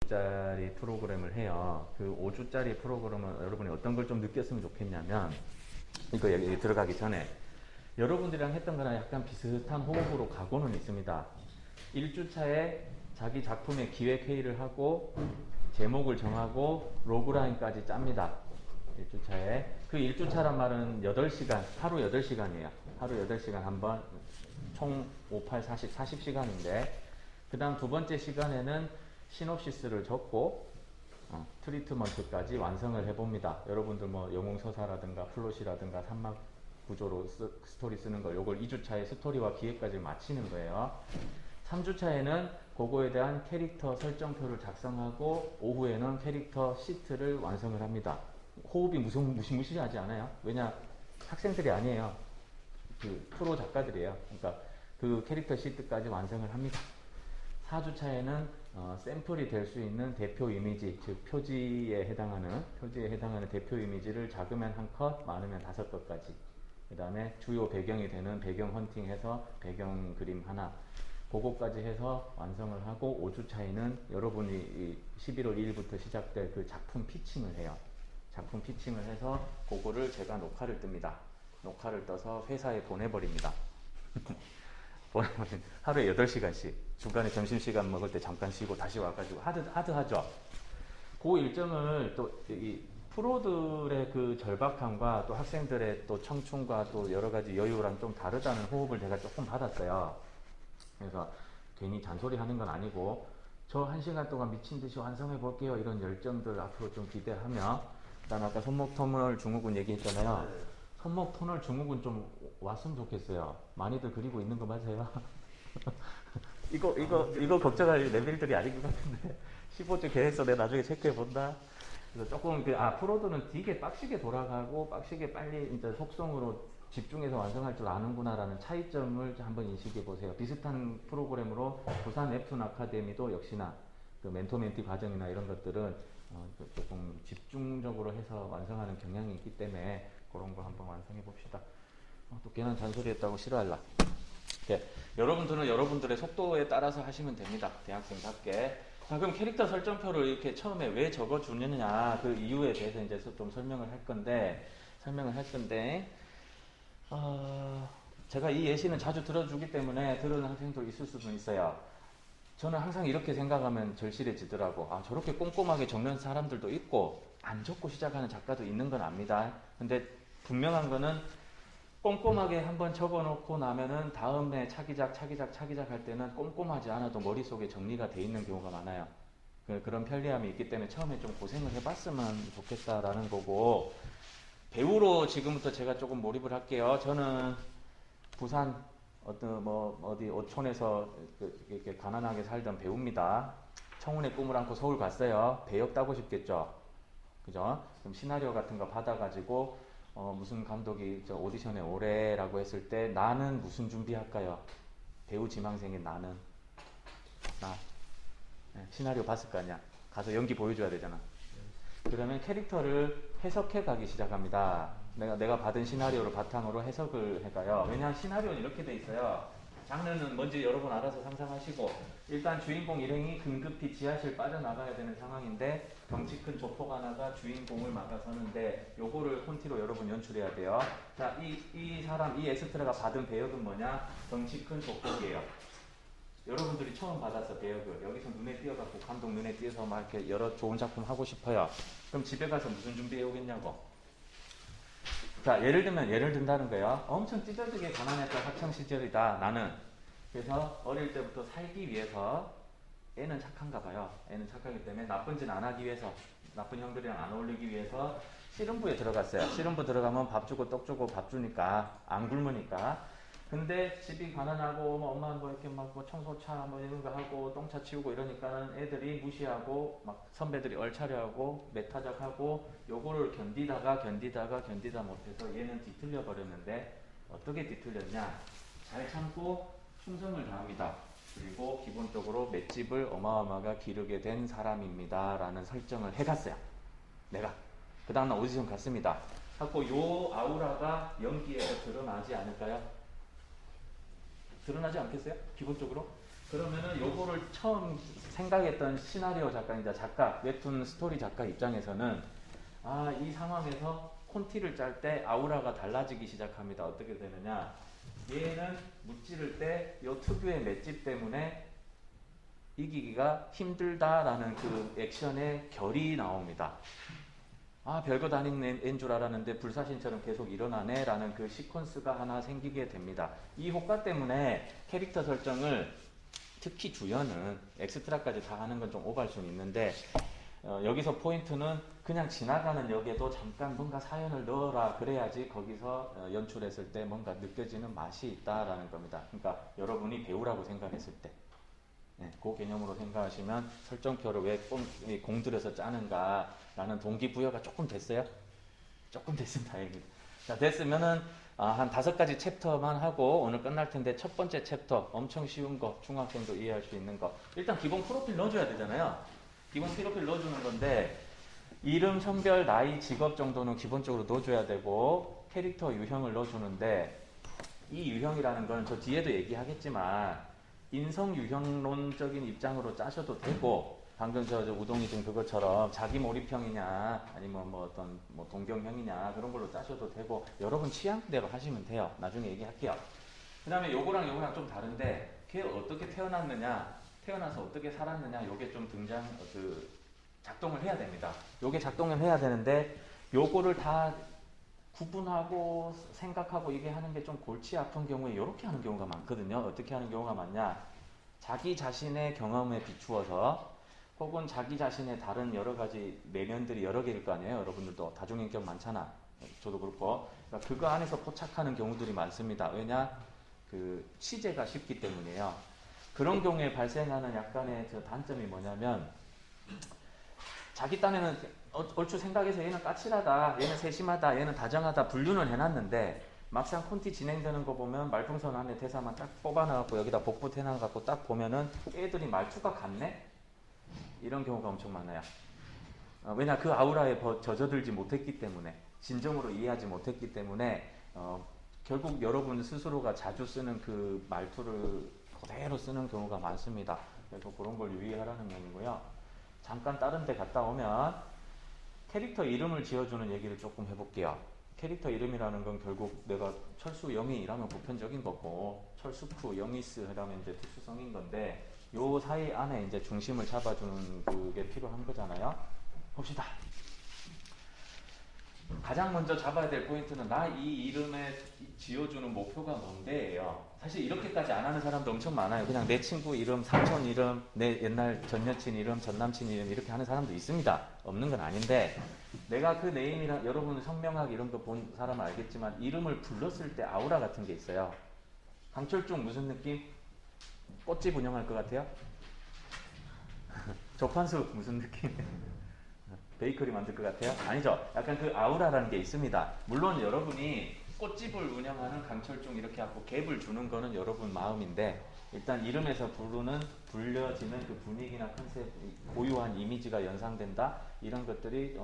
5주짜리 프로그램을 해요. 그 5주짜리 프로그램은 여러분이 어떤 걸 좀 느꼈으면 좋겠냐면, 이거 여기 들어가기 전에 여러분들이랑 했던 거랑 약간 비슷한 호흡으로 가고는 있습니다. 1주차에 자기 작품의 기획회의를 하고 제목을 정하고 로그라인까지 짭니다. 1주차에. 그 1주차란 말은 8시간, 하루 8시간이에요. 하루 8시간 한 번, 총 5, 8, 40시간인데, 그 다음 두 번째 시간에는 시놉시스를 적고 트리트먼트까지 완성을 해봅니다. 여러분들 뭐 영웅서사라든가 플롯이라든가 산막 구조로 스토리 쓰는 거, 요걸 2주차에 스토리와 기획까지 마치는 거예요. 3주차에는 그거에 대한 캐릭터 설정표를 작성하고 오후에는 캐릭터 시트를 완성을 합니다. 호흡이 무시무시하지 않아요? 왜냐, 학생들이 아니에요. 그 프로 작가들이에요. 그러니까 그 캐릭터 시트까지 완성을 합니다. 4주차에는 샘플이 될 수 있는 대표 이미지, 즉 표지에 해당하는 대표 이미지를 작으면 한 컷, 많으면 5컷까지. 그 다음에 주요 배경이 되는 배경 헌팅해서 배경 그림 하나, 그거까지 해서 완성을 하고, 5주차에는 여러분이 11월 2일부터 시작될 그 작품 피칭을 해요. 작품 피칭을 해서 그거를 제가 녹화를 뜹니다. 녹화를 떠서 회사에 보내버립니다. 하루에 8시간씩 중간에 점심시간 먹을 때 잠깐 쉬고 다시 와가지고 하죠. 그 일정을 또 이 프로들의 그 절박함과 또 학생들의 또 청춘과 또 여러가지 여유랑 좀 다르다는 호흡을 제가 조금 받았어요. 그래서 괜히 잔소리 하는 건 아니고, 저 1시간 동안 미친듯이 완성해 볼게요, 이런 열정들 앞으로 좀 기대하며, 그다음 아까 손목터널 증후군 얘기했잖아요. 손목터널 증후군 좀 왔으면 좋겠어요. 많이들 그리고 있는 거 맞아요? 이거 걱정할 레벨들이 아닌 것 같은데. 15주 계획서 내가 나중에 체크해 본다. 그래서 조금 프로들은 되게 빡시게 돌아가고 빡시게 빨리 이제 속성으로 집중해서 완성할 줄 아는구나라는 차이점을 한번 인식해 보세요. 비슷한 프로그램으로 부산 웹툰 아카데미도 역시나 그 멘토-멘티 과정이나 이런 것들은 조금 집중적으로 해서 완성하는 경향이 있기 때문에 그런 거 한번 완성해 봅시다. 또 괜한 잔소리 했다고 싫어할라. 네, 여러분들은 여러분들의 속도에 따라서 하시면 됩니다. 대학생답게. 자, 그럼 캐릭터 설정표를 이렇게 처음에 왜 적어주느냐, 그 이유에 대해서 이제 좀 설명을 할 건데, 제가 이 예시는 자주 들어주기 때문에 들은 학생도 있을 수도 있어요. 저는 항상 이렇게 생각하면 절실해지더라고. 저렇게 꼼꼼하게 적는 사람들도 있고 안 적고 시작하는 작가도 있는 건 압니다. 근데 분명한 거는 꼼꼼하게 한번 적어놓고 나면은 다음에 차기작 할 때는 꼼꼼하지 않아도 머릿속에 정리가 돼 있는 경우가 많아요. 그런 편리함이 있기 때문에 처음에 좀 고생을 해봤으면 좋겠다라는 거고, 배우로 지금부터 제가 조금 몰입을 할게요. 저는 부산 어디 어촌에서 이렇게 가난하게 살던 배우입니다. 청운의 꿈을 안고 서울 갔어요. 배역 따고 싶겠죠. 그죠? 그럼 시나리오 같은 거 받아가지고 무슨 감독이 오디션에 오래라고 했을 때 나는 무슨 준비할까요? 배우 지망생인 나는 시나리오 봤을 거 아니야. 가서 연기 보여줘야 되잖아. 그러면 캐릭터를 해석해 가기 시작합니다. 내가 받은 시나리오를 바탕으로 해석을 해가요. 왜냐하면 시나리오는 이렇게 돼 있어요. 장르는 뭔지 여러분 알아서 상상하시고, 일단 주인공 일행이 긴급히 지하실 빠져나가야 되는 상황인데 덩치 큰 조폭 하나가 주인공을 막아서는데, 요거를 콘티로 여러분 연출해야 돼요. 자, 이 사람, 이 엑스트라가 받은 배역은 뭐냐? 덩치 큰 조폭이에요. 여러분들이 처음 받았어, 배역을. 여기서 눈에 띄어갖고 감독 눈에 띄어서 막 이렇게 여러 좋은 작품 하고 싶어요. 그럼 집에 가서 무슨 준비해 오겠냐고. 자, 예를 든다는 거예요. 엄청 찢어지게 가난했던 학창 시절이다, 나는. 그래서 어릴 때부터 살기 위해서, 애는 착한가 봐요. 애는 착하기 때문에 나쁜 짓 안 하기 위해서, 나쁜 형들이랑 안 어울리기 위해서 씨름부에 들어갔어요. 씨름부 들어가면 밥 주고 떡 주고 밥 주니까, 안 굶으니까. 근데 집이 가난하고 엄마 이렇게 청소차 이런 거 하고 똥차 치우고 이러니까는 애들이 무시하고 막 선배들이 얼차려하고 매타작하고, 요거를 견디다 못해서 얘는 뒤틀려 버렸는데, 어떻게 뒤틀렸냐? 잘 참고 충성을 다합니다. 그리고 기본적으로 맷집을 어마어마하게 기르게 된 사람입니다 라는 설정을 해갔어요, 내가. 그 다음날 오디션 갔습니다. 하고 요 아우라가 연기에서 드러나지 않을까요? 드러나지 않겠어요? 기본적으로? 그러면은 요거를 처음 생각했던 시나리오 작가이자 작가, 웹툰 스토리 작가 입장에서는 아, 이 상황에서 콘티를 짤 때 아우라가 달라지기 시작합니다. 어떻게 되느냐? 얘는 무찌를 때 요 특유의 맷집 때문에 이기기가 힘들다라는 그 액션의 결이 나옵니다. 아, 별것 아닌 애인 줄 알았는데 불사신처럼 계속 일어나네 라는 그 시퀀스가 하나 생기게 됩니다. 이 효과 때문에 캐릭터 설정을 특히 주연은 엑스트라까지 다 하는 건 좀 오버할 수는 있는데 여기서 포인트는 그냥 지나가는 역에도 잠깐 뭔가 사연을 넣어라 그래야지 거기서 연출했을 때 뭔가 느껴지는 맛이 있다라는 겁니다. 그러니까 여러분이 배우라고 생각했을 때 네, 그 개념으로 생각하시면 설정표를 왜 공들여서 짜는가 라는 동기부여가 조금 됐어요? 조금 됐으면 다행입니다. 자, 됐으면은 한 5가지 챕터만 하고 오늘 끝날 텐데 첫 번째 챕터 엄청 쉬운 거 중학생도 이해할 수 있는 거 일단 기본 프로필 넣어줘야 되잖아요. 기본 프로필 넣어주는 건데 이름, 성별, 나이, 직업 정도는 기본적으로 넣어줘야 되고 캐릭터 유형을 넣어주는데 이 유형이라는 건 저 뒤에도 얘기하겠지만 인성 유형론적인 입장으로 짜셔도 되고 방금 저 우동이 좀 그것처럼 자기 몰입형이냐 아니면 뭐 어떤 뭐 동경형이냐 그런 걸로 짜셔도 되고 여러분 취향대로 하시면 돼요. 나중에 얘기할게요. 그 다음에 요거랑 좀 다른데 걔 어떻게 태어났느냐 태어나서 어떻게 살았느냐 요게 좀 작동을 해야 됩니다. 요게 작동을 해야 되는데 요거를 다 구분하고 생각하고 이게 하는 게 좀 골치 아픈 경우에 이렇게 하는 경우가 많거든요. 어떻게 하는 경우가 많냐 자기 자신의 경험에 비추어서 혹은 자기 자신의 다른 여러 가지 내면들이 여러 개일 거 아니에요. 여러분들도 다중인격 많잖아. 저도 그렇고 그러니까 그거 안에서 포착하는 경우들이 많습니다. 왜냐? 그 취재가 쉽기 때문이에요. 그런 경우에 발생하는 약간의 저 단점이 뭐냐면 자기 딴에는 얼추 생각해서 얘는 까칠하다, 얘는 세심하다, 얘는 다정하다 분류는 해놨는데 막상 콘티 진행되는 거 보면 말풍선 안에 대사만 딱 뽑아놔갖고 여기다 복붙해놔갖고 딱 보면은 애들이 말투가 같네? 이런 경우가 엄청 많아요. 왜냐 그 아우라에 젖어들지 못했기 때문에 진정으로 이해하지 못했기 때문에 결국 여러분 스스로가 자주 쓰는 그 말투를 그대로 쓰는 경우가 많습니다. 그래서 그런 걸 유의하라는 면이고요. 잠깐 다른 데 갔다 오면 캐릭터 이름을 지어주는 얘기를 조금 해볼게요. 캐릭터 이름이라는 건 결국 내가 철수 영희라면 보편적인 거고 철수쿠 영희스라면 이제 특수성인 건데 요 사이 안에 이제 중심을 잡아주는 그게 필요한 거잖아요. 봅시다. 가장 먼저 잡아야 될 포인트는 나 이 이름에 지어주는 목표가 뭔데예요. 사실 이렇게까지 안 하는 사람도 엄청 많아요. 그냥 내 친구 이름, 삼촌 이름, 내 옛날 전 여친 이름, 전 남친 이름 이렇게 하는 사람도 있습니다. 없는 건 아닌데 내가 그 네임이랑 여러분 성명학 이런 거 본 사람은 알겠지만 이름을 불렀을 때 아우라 같은 게 있어요. 강철중 무슨 느낌? 꽃집 운영할 것 같아요? 조판수 무슨 느낌? 베이커리 만들 것 같아요? 아니죠. 약간 그 아우라라는 게 있습니다. 물론 여러분이 꽃집을 운영하는 강철중 이렇게 하고 갭을 주는 거는 여러분 마음인데 일단 이름에서 불려지는 그 분위기나 컨셉, 고유한 이미지가 연상된다? 이런 것들이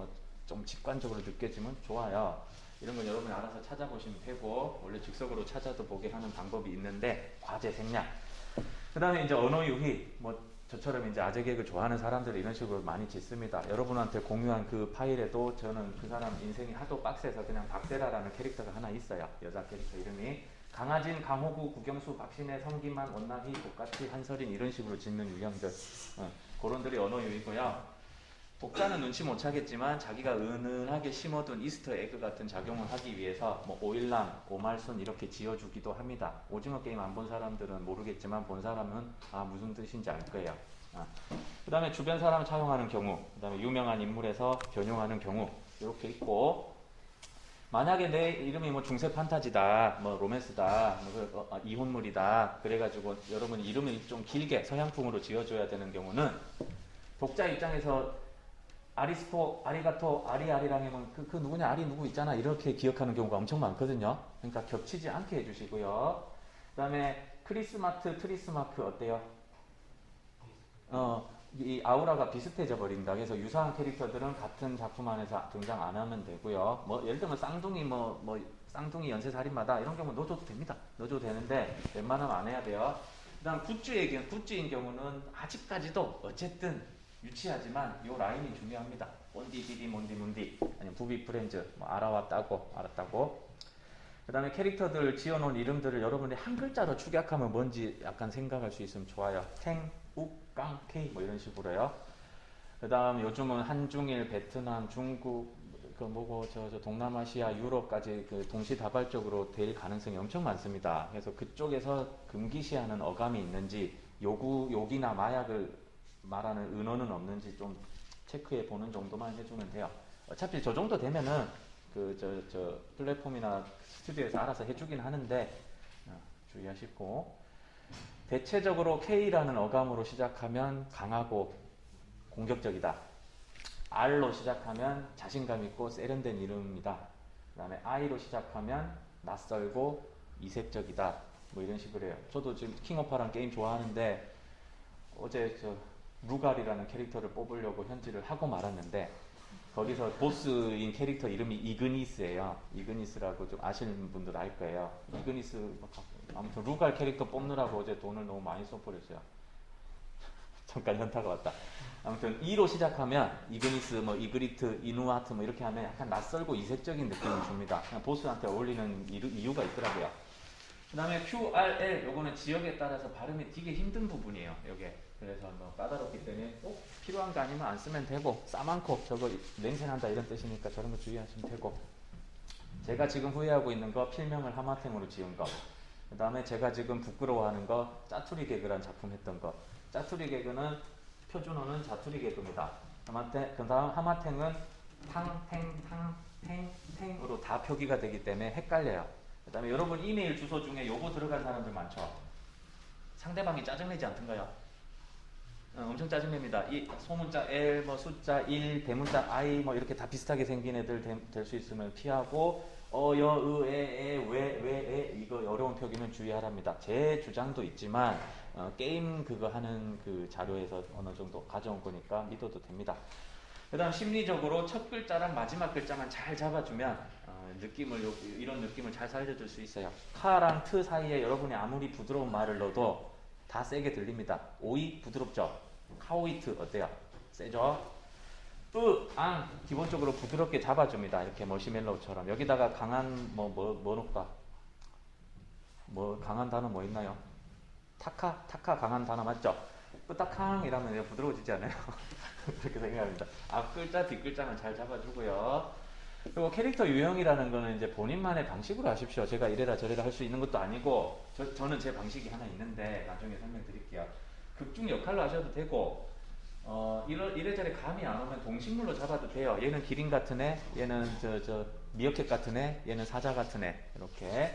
좀 직관적으로 느껴지면 좋아요. 이런 건 여러분이 알아서 찾아보시면 되고 원래 즉석으로 찾아도 보게 하는 방법이 있는데 과제 생략. 그 다음에 이제 언어 유희, 저처럼 이제 아재 개그 좋아하는 사람들이 이런 식으로 많이 짓습니다. 여러분한테 공유한 그 파일에도 저는 그 사람 인생이 하도 빡세서 그냥 박세라라는 캐릭터가 하나 있어요. 여자 캐릭터 이름이. 강하진, 강호구, 국영수, 박신혜, 성기만, 원남희, 복가치, 한설인 이런 식으로 짓는 유형들. 그런들이 언어 유희고요. 독자는 눈치 못 차겠지만 자기가 은은하게 심어둔 이스터 에그 같은 작용을 하기 위해서 오일남, 오말순 이렇게 지어주기도 합니다. 오징어 게임 안 본 사람들은 모르겠지만 본 사람은 무슨 뜻인지 알 거예요. 그 다음에 주변 사람을 차용하는 경우, 그 다음에 유명한 인물에서 변용하는 경우 이렇게 있고 만약에 내 이름이 중세 판타지다, 로맨스다, 이혼물이다 그래가지고 여러분 이름을 좀 길게 서양풍으로 지어줘야 되는 경우는 독자 입장에서 아리스토, 아리가토, 아리아리랑 하면 그 누구냐, 아리 누구 있잖아 이렇게 기억하는 경우가 엄청 많거든요. 그러니까 겹치지 않게 해주시고요. 그 다음에 크리스마트, 트리스마크 어때요? 이 아우라가 비슷해져 버린다. 그래서 유사한 캐릭터들은 같은 작품 안에서 등장 안 하면 되고요. 예를 들면 쌍둥이 쌍둥이 연쇄살인마다 이런 경우 넣어줘도 됩니다. 넣어줘도 되는데 웬만하면 안 해야 돼요. 그다음 굿즈인 경우는 아직까지도 어쨌든 유치하지만 이 라인이 중요합니다. 본디 디디 몬디 문디 아니면 부비 프렌즈 뭐 알아왔다고 알았다고. 그다음에 캐릭터들 지어놓은 이름들을 여러분이 한 글자로 축약하면 뭔지 약간 생각할 수 있으면 좋아요. 탱, 욱, 깡, 케이 뭐 이런 식으로요. 그다음 요즘은 한중일, 베트남, 중국 그 뭐고 저 동남아시아, 유럽까지 그 동시다발적으로 될 가능성이 엄청 많습니다. 그래서 그쪽에서 금기시하는 어감이 있는지 욕이나 마약을 말하는 은어는 없는지 좀 체크해 보는 정도만 해주면 돼요. 어차피 저 정도 되면은 저 플랫폼이나 스튜디오에서 알아서 해주긴 하는데 주의하시고. 대체적으로 K라는 어감으로 시작하면 강하고 공격적이다. R로 시작하면 자신감 있고 세련된 이름이다. 그 다음에 I로 시작하면 낯설고 이색적이다. 뭐 이런 식으로 해요. 저도 지금 킹오파랑 게임 좋아하는데 어제 저 루갈이라는 캐릭터를 뽑으려고 현질을 하고 말았는데 거기서 보스인 캐릭터 이름이 이그니스예요. 이그니스라고 좀 아시는 분들 알 거예요. 이그니스 아무튼 루갈 캐릭터 뽑느라고 어제 돈을 너무 많이 써버렸어요. 잠깐 현타가 왔다. 아무튼 E로 시작하면 이그니스, 뭐 이그리트, 이누아트 뭐 이렇게 하면 약간 낯설고 이색적인 느낌을 줍니다. 그냥 보스한테 어울리는 이유가 있더라고요. 그 다음에 QRL 요거는 지역에 따라서 발음이 되게 힘든 부분이에요. 요게 그래서 뭐 까다롭기 때문에 꼭 필요한 거 아니면 안 쓰면 되고 싸많고 저거 냉생한다 이런 뜻이니까 저런 거 주의하시면 되고. 제가 지금 후회하고 있는 거 필명을 하마템으로 지은 거. 그 다음에 제가 지금 부끄러워하는 거 짜투리 개그란 작품 했던 거. 짜투리 개그는 표준어는 자투리 개그입니다. 그 다음 하마탱은 탱으로 다 표기가 되기 때문에 헷갈려요. 그 다음에 여러분 이메일 주소 중에 요거 들어간 사람들 많죠? 상대방이 짜증내지 않던가요? 엄청 짜증냅니다. 이 소문자 L, 뭐 숫자 1, 대문자 I 뭐 이렇게 다 비슷하게 생긴 애들 될 수 있으면 피하고 여, 에, 왜, 이거 어려운 표기는 주의하랍니다. 제 주장도 있지만 게임 그거 하는 그 자료에서 어느 정도 가져온 거니까 믿어도 됩니다. 그 다음 심리적으로 첫 글자랑 마지막 글자만 잘 잡아주면 이런 느낌을 잘 살려줄 수 있어요. 카랑 트 사이에 여러분이 아무리 부드러운 말을 넣어도 다 세게 들립니다. 오이 부드럽죠? 카오이트 어때요? 세죠? 앙 기본적으로 부드럽게 잡아줍니다. 이렇게 머시멜로우처럼. 여기다가 강한 뭐 넣을까? 뭐 강한 단어 뭐 있나요? 타카 강한 단어 맞죠? 뿌딱항 이라면 부드러워지지 않아요? 그렇게 생각합니다. 앞글자 뒷글자만 잘 잡아주고요. 그리고 캐릭터 유형이라는 거는 이제 본인만의 방식으로 하십시오. 제가 이래라 저래라 할 수 있는 것도 아니고 저는 제 방식이 하나 있는데 나중에 설명드릴게요. 극중 역할로 하셔도 되고 이래저래 감이 안 오면 동식물로 잡아도 돼요. 얘는 기린 같은 애, 얘는 저 미어캣 같은 애, 얘는 사자 같은 애 이렇게.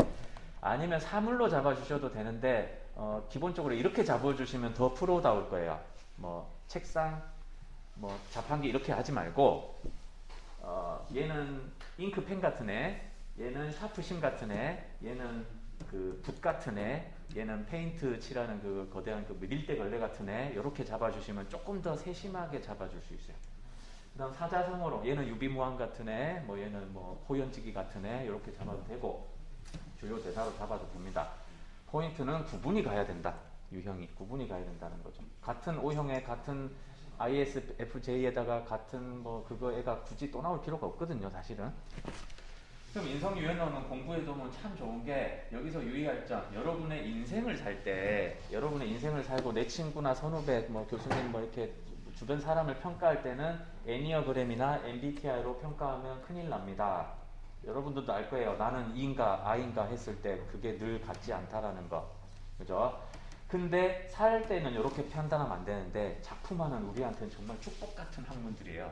아니면 사물로 잡아주셔도 되는데 기본적으로 이렇게 잡아주시면 더 프로다울 거예요. 뭐 책상, 뭐 자판기 이렇게 하지 말고 얘는 잉크펜 같은 애, 얘는 샤프심 같은 애, 얘는 그 붓 같은 애, 얘는 페인트 칠하는 그 거대한 그 밀대 걸레 같은 애 이렇게 잡아주시면 조금 더 세심하게 잡아줄 수 있어요. 그 다음 사자성어로 얘는 유비무환 같은 애, 뭐 얘는 뭐 호연지기 같은 애 이렇게 잡아도 되고 주요 대사로 잡아도 됩니다. 포인트는 구분이 가야 된다. 유형이 구분이 가야 된다는 거죠. 같은 O형에 같은 ISFJ에다가 같은 뭐 그거 애가 굳이 또 나올 필요가 없거든요, 사실은. 그럼 인성유연어는 공부에 도움은 참 좋은 게 여기서 유의할 점, 여러분의 인생을 살 때, 여러분의 인생을 살고 내 친구나 선후배, 뭐 교수님 뭐 이렇게 주변 사람을 평가할 때는 애니어그램이나 MBTI로 평가하면 큰일 납니다. 여러분들도 알 거예요. 나는 E인가 I인가 했을 때 그게 늘 같지 않다라는 거. 그죠? 근데 살 때는 이렇게 판단하면 안 되는데 작품하는 우리한테는 정말 축복 같은 학문들이에요.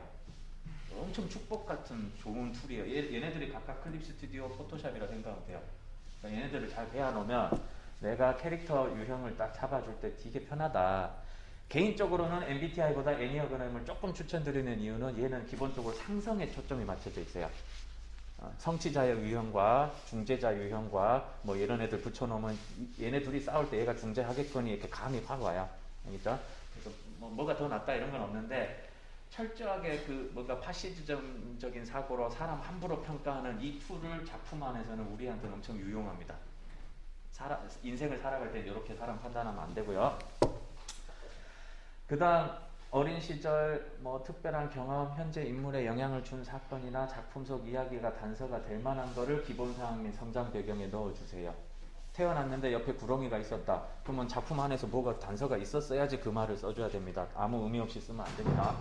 엄청 축복 같은 좋은 툴이에요. 얘네들이 각각 클립 스튜디오, 포토샵이라 생각하면 돼요. 그러니까 얘네들을 잘 배워놓으면 내가 캐릭터 유형을 딱 잡아줄 때 되게 편하다. 개인적으로는 MBTI보다 애니어그램을 조금 추천드리는 이유는 얘는 기본적으로 상성에 초점이 맞춰져 있어요. 성취자의 유형과 중재자 유형과 뭐 이런 애들 붙여놓으면 얘네 둘이 싸울 때 얘가 중재하겠거니 이렇게 감이 확 와요. 알겠죠? 그래서 뭐가 더 낫다 이런 건 없는데 철저하게 그 뭔가 파시즘적인 사고로 사람 함부로 평가하는 이 툴을 작품 안에서는 우리한테는 엄청 유용합니다. 인생을 살아갈 때 이렇게 사람 판단하면 안 되고요. 그 다음 어린 시절 뭐 특별한 경험, 현재 인물에 영향을 준 사건이나 작품 속 이야기가 단서가 될 만한 거를 기본사항 및 성장 배경에 넣어주세요. 태어났는데 옆에 구렁이가 있었다. 그러면 작품 안에서 뭐가 단서가 있었어야지 그 말을 써줘야 됩니다. 아무 의미 없이 쓰면 안 됩니다.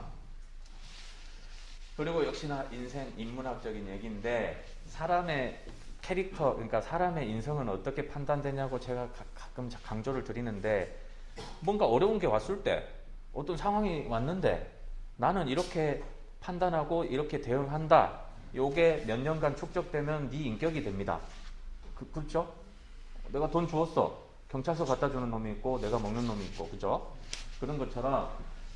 그리고 역시나 인생 인문학적인 얘기인데 사람의 캐릭터, 그러니까 사람의 인성은 어떻게 판단되냐고 제가 가끔 강조를 드리는데 뭔가 어려운 게 왔을 때 어떤 상황이 왔는데 나는 이렇게 판단하고 이렇게 대응한다. 요게 몇 년간 축적되면 네 인격이 됩니다. 그렇죠? 내가 돈 주었어. 경찰서 갖다 주는 놈이 있고 내가 먹는 놈이 있고, 그죠? 그런 것처럼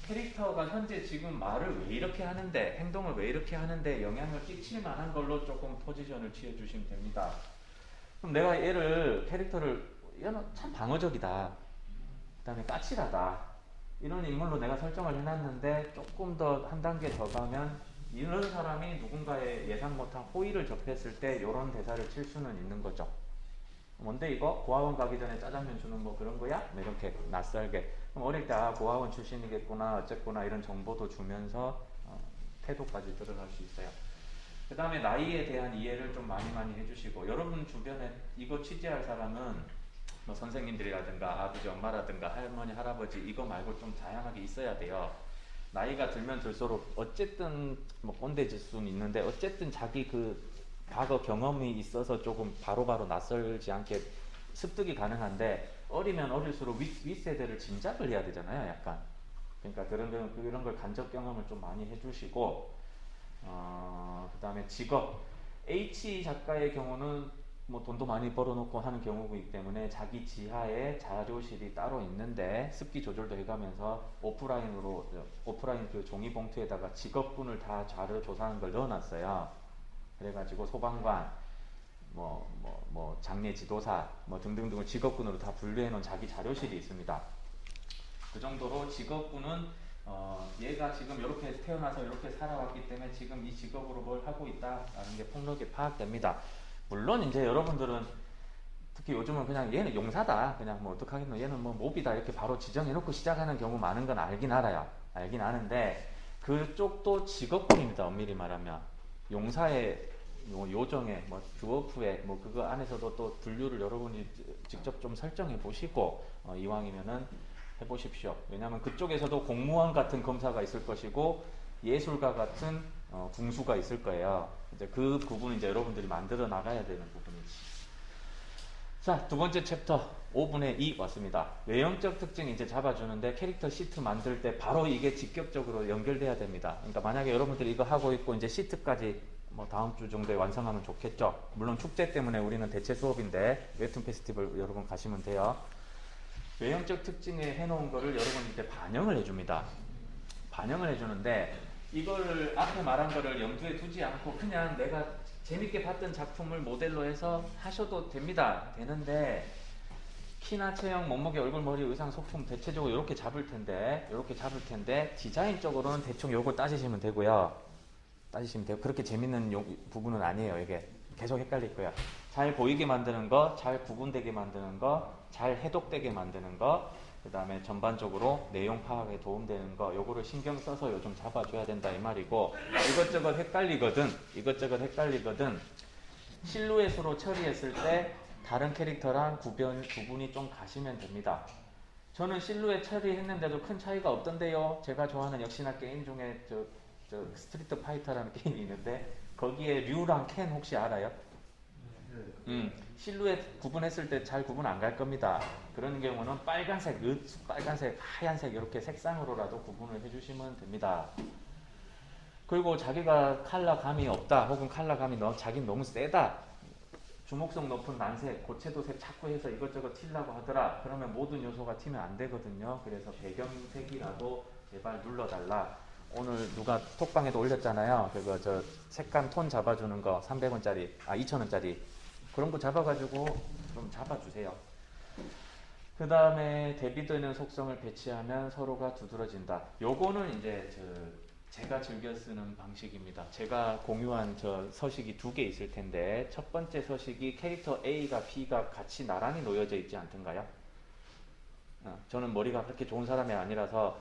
캐릭터가 현재 지금 말을 왜 이렇게 하는데, 행동을 왜 이렇게 하는데 영향을 끼칠 만한 걸로 조금 포지션을 취해주시면 됩니다. 그럼 내가 캐릭터를 얘는 참 방어적이다, 그 다음에 까칠하다, 이런 인물로 내가 설정을 해놨는데 조금 더 한 단계 더 가면 이런 사람이 누군가의 예상 못한 호의를 접했을 때 이런 대사를 칠 수는 있는 거죠. 뭔데 이거? 고아원 가기 전에 짜장면 주는 거 그런 거야? 이렇게 낯설게. 그럼 어릴 때 고아원 출신이겠구나 어쨌구나 이런 정보도 주면서 태도까지 드러날 수 있어요. 그 다음에 나이에 대한 이해를 좀 많이 해주시고, 여러분 주변에 이거 취재할 사람은 뭐 선생님들이라든가 아버지 엄마라든가 할머니 할아버지 이거 말고 좀 다양하게 있어야 돼요. 나이가 들면 들수록 어쨌든 뭐 꼰대질 수는 있는데 어쨌든 자기 그 과거 경험이 있어서 조금 바로바로 낯설지 않게 습득이 가능한데, 어리면 어릴수록 윗세대를 짐작을 해야 되잖아요, 약간. 그러니까 그런 걸 간접 경험을 좀 많이 해주시고, 그 다음에 직업. H 작가의 경우는 뭐 돈도 많이 벌어놓고 하는 경우이기 때문에 자기 지하에 자료실이 따로 있는데 습기 조절도 해가면서 오프라인 그 종이 봉투에다가 직업군을 다 자료 조사하는 걸 넣어놨어요. 그래가지고 소방관, 장례 지도사, 등등등을 직업군으로 다 분류해 놓은 자기 자료실이 있습니다. 그 정도로 직업군은 얘가 지금 이렇게 태어나서 이렇게 살아왔기 때문에 지금 이 직업으로 뭘 하고 있다라는 게 폭넓게 파악됩니다. 물론 이제 여러분들은 특히 요즘은 그냥 얘는 용사다, 그냥 뭐 어떡하겠노, 얘는 뭐 몹이다 이렇게 바로 지정해놓고 시작하는 경우 많은 건 알긴 알아요. 알긴 아는데 그쪽도 직업군입니다. 엄밀히 말하면 용사의 요정의 드워프의 그거 안에서도 또 분류를 여러분이 직접 좀 설정해 보시고 이왕이면은 해보십시오. 왜냐하면 그쪽에서도 공무원 같은 검사가 있을 것이고 예술가 같은 궁수가 있을 거예요. 이제 그 부분은 이제 여러분들이 만들어 나가야 되는 부분이지. 자, 두 번째 챕터 5분의 2 왔습니다. 외형적 특징 이제 잡아주는데 캐릭터 시트 만들 때 바로 이게 직접적으로 연결돼야 됩니다. 그러니까 만약에 여러분들이 이거 하고 있고 이제 시트까지 다음 주 정도에 완성하면 좋겠죠. 물론 축제 때문에 우리는 대체 수업인데 웹툰 페스티벌 여러분 가시면 돼요. 외형적 특징에 해놓은 거를 여러분한테 반영을 해줍니다. 반영을 해주는데 이걸 앞에 말한 거를 염두에 두지 않고 그냥 내가 재밌게 봤던 작품을 모델로 해서 하셔도 됩니다. 되는데 키나 체형, 몸무게, 얼굴, 머리, 의상, 소품 대체적으로 이렇게 잡을 텐데 디자인적으로는 대충 요거 따지시면 되고요. 그렇게 재밌는 부분은 아니에요. 이게 계속 헷갈릴 거야. 잘 보이게 만드는 거, 잘 구분되게 만드는 거, 잘 해독되게 만드는 거, 그 다음에 전반적으로 내용 파악에 도움되는 거, 요거를 신경 써서 요즘 잡아줘야 된다 이 말이고, 이것저것 헷갈리거든 실루엣으로 처리했을 때 다른 캐릭터랑 구분이 좀 가시면 됩니다. 저는 실루엣 처리했는데도 큰 차이가 없던데요. 제가 좋아하는 역시나 게임 중에 저 스트리트 파이터라는 게임이 있는데 거기에 류랑 켄 혹시 알아요? 실루엣 구분했을 때 잘 구분 안 갈 겁니다. 그런 경우는 빨간색, 하얀색 이렇게 색상으로라도 구분을 해주시면 됩니다. 그리고 자기가 컬러감이 없다, 혹은 컬러감이 자기는 너무 세다, 주목성 높은 난색, 고채도색 자꾸 해서 이것저것 튀려고 하더라, 그러면 모든 요소가 튀면 안 되거든요. 그래서 배경색이라도 제발 눌러달라. 오늘 누가 톡방에도 올렸잖아요. 그거 색감 톤 잡아주는 거 300원짜리, 2,000원짜리 그런 거 잡아가지고 좀 잡아주세요. 그 다음에 대비되는 속성을 배치하면 서로가 두드러진다. 요거는 이제 제가 즐겨 쓰는 방식입니다. 제가 공유한 저 서식이 두 개 있을 텐데 첫 번째 서식이 캐릭터 A가 B가 같이 나란히 놓여져 있지 않던가요? 저는 머리가 그렇게 좋은 사람이 아니라서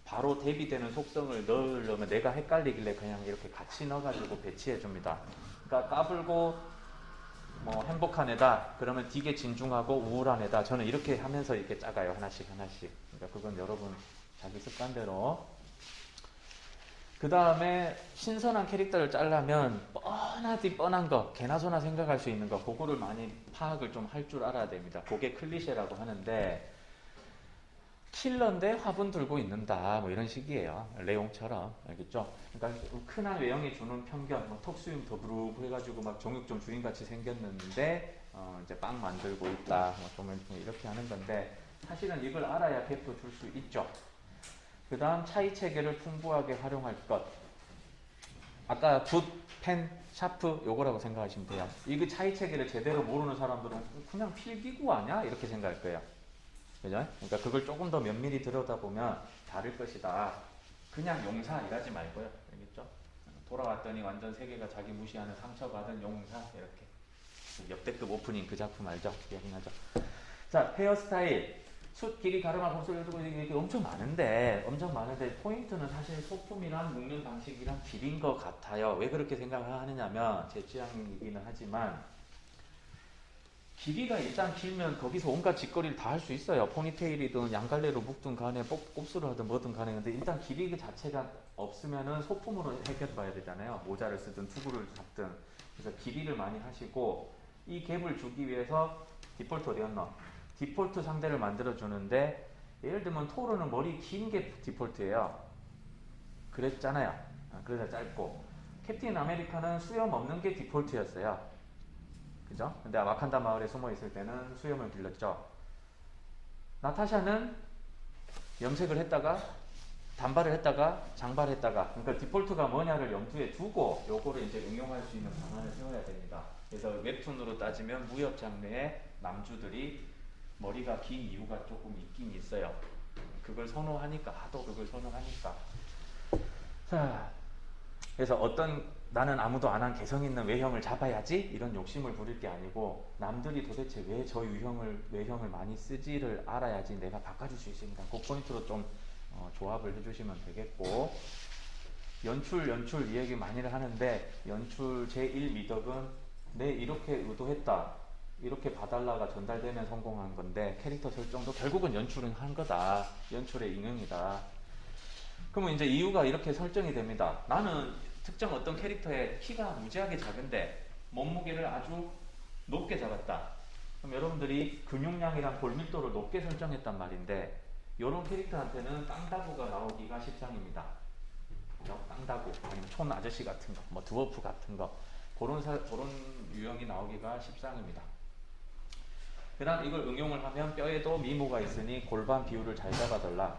바로 대비되는 속성을 넣으려면 내가 헷갈리길래 그냥 이렇게 같이 넣어가지고 배치해 줍니다. 그러니까 까불고 뭐 행복한 애다 그러면 되게 진중하고 우울한 애다, 저는 이렇게 하면서 이렇게 작아요. 하나씩 하나씩. 그러니까 그건 여러분 자기 습관대로. 그 다음에 신선한 캐릭터를 짜려면 뻔하디 뻔한 거, 개나 소나 생각할 수 있는 거, 그거를 많이 파악을 좀 할 줄 알아야 됩니다. 그게 클리셰라고 하는데, 킬러인데 화분 들고 있는다, 뭐 이런 식이에요. 레옹처럼. 알겠죠? 그러니까 흔한 외형이 주는 편견, 뭐 턱수염 더부룩 해가지고 막 정육점 주인같이 생겼는데 이제 빵 만들고 있다, 뭐 좀 이렇게 하는 건데, 사실은 이걸 알아야 갭도 줄 수 있죠. 그 다음 차이 체계를 풍부하게 활용할 것. 아까 붓, 펜, 샤프 요거라고 생각하시면 돼요. 이거 차이 체계를 제대로 모르는 사람들은 그냥 필기구 아냐? 이렇게 생각할 거예요. 그죠? 그러니까 그걸 조금 더 면밀히 들여다보면 다를 것이다. 그냥 용사 이러지 말고요. 알겠죠? 돌아왔더니 완전 세계가 자기 무시하는 상처받은 용사, 이렇게. 역대급 오프닝 그 작품 알죠? 기억나죠? 자, 헤어스타일. 숱, 길이, 가르마, 곱슬, 이게 엄청 많은데 포인트는 사실 소품이랑 묶는 방식이랑 길인 것 같아요. 왜 그렇게 생각을 하느냐면 제 취향이기는 하지만, 길이가 일단 길면 거기서 온갖 짓거리를 다 할 수 있어요. 포니테일이든 양갈래로 묶든 간에 곱슬을 하든 뭐든 간에. 근데 일단 길이 그 자체가 없으면은 소품으로 해결해 봐야 되잖아요. 모자를 쓰든 투구를 잡든. 그래서 길이를 많이 하시고, 이 갭을 주기 위해서 디폴트 어디였나? 디폴트 상대를 만들어주는데, 예를 들면 토르는 머리 긴 게 디폴트예요. 그랬잖아요. 그래서 짧고. 캡틴 아메리카는 수염 없는 게 디폴트였어요. 그죠? 근데 와칸다 마을에 숨어 있을 때는 수염을 길렀죠. 나타샤는 염색을 했다가 단발을 했다가 장발을 했다가, 그러니까 디폴트가 뭐냐를 염두에 두고 요거를 이제 응용할 수 있는 방안을 세워야 됩니다. 그래서 웹툰으로 따지면 무협 장르의 남주들이 머리가 긴 이유가 조금 있긴 있어요. 그걸 선호하니까, 하도 그걸 선호하니까. 자, 그래서 나는 아무도 안 한 개성 있는 외형을 잡아야지 이런 욕심을 부릴 게 아니고, 남들이 도대체 왜 저 외형을 많이 쓰지를 알아야지 내가 바꿔줄 수 있습니다. 그 포인트로 좀 조합을 해주시면 되겠고, 연출 이 얘기 많이들 하는데, 연출 제1 미덕은 내 이렇게 의도했다, 이렇게 봐달라가 전달되면 성공한 건데, 캐릭터 설정도 결국은 연출은 한 거다. 연출의 응용이다. 그러면 이제 이유가 이렇게 설정이 됩니다. 나는 특정 어떤 캐릭터의 키가 무지하게 작은데 몸무게를 아주 높게 잡았다. 그럼 여러분들이 근육량이랑 골밀도를 높게 설정했단 말인데, 이런 캐릭터한테는 땅다구가 나오기가 십상입니다. 땅다구, 아니면 촌 아저씨 같은 거, 뭐 드워프 같은 거, 그런 유형이 나오기가 십상입니다. 그 다음 이걸 응용을 하면 뼈에도 미모가 있으니 골반 비율을 잘 잡아달라.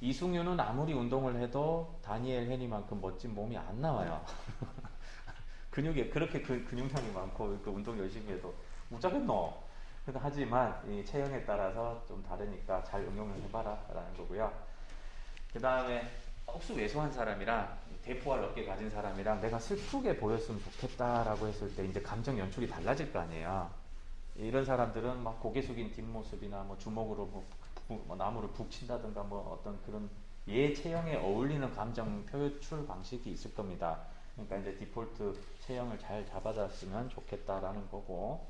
이승윤은 아무리 운동을 해도 다니엘 헤니만큼 멋진 몸이 안 나와요. 근육이 그렇게 근육량이 많고 그 운동 열심히 해도 못자겠노. 하지만 이 체형에 따라서 좀 다르니까 잘 응용을 해봐라 라는 거고요. 그 다음에 억수 왜소한 사람이랑 대포알 어깨 가진 사람이랑 내가 슬프게 보였으면 좋겠다라고 했을 때 이제 감정 연출이 달라질 거 아니에요. 이런 사람들은 막 고개 숙인 뒷모습이나 뭐 주먹으로 뭐 나무를 푹 친다든가 뭐 어떤 그런 얘 체형에 어울리는 감정 표출 방식이 있을 겁니다. 그러니까 이제 디폴트 체형을 잘 잡아줬으면 좋겠다라는 거고,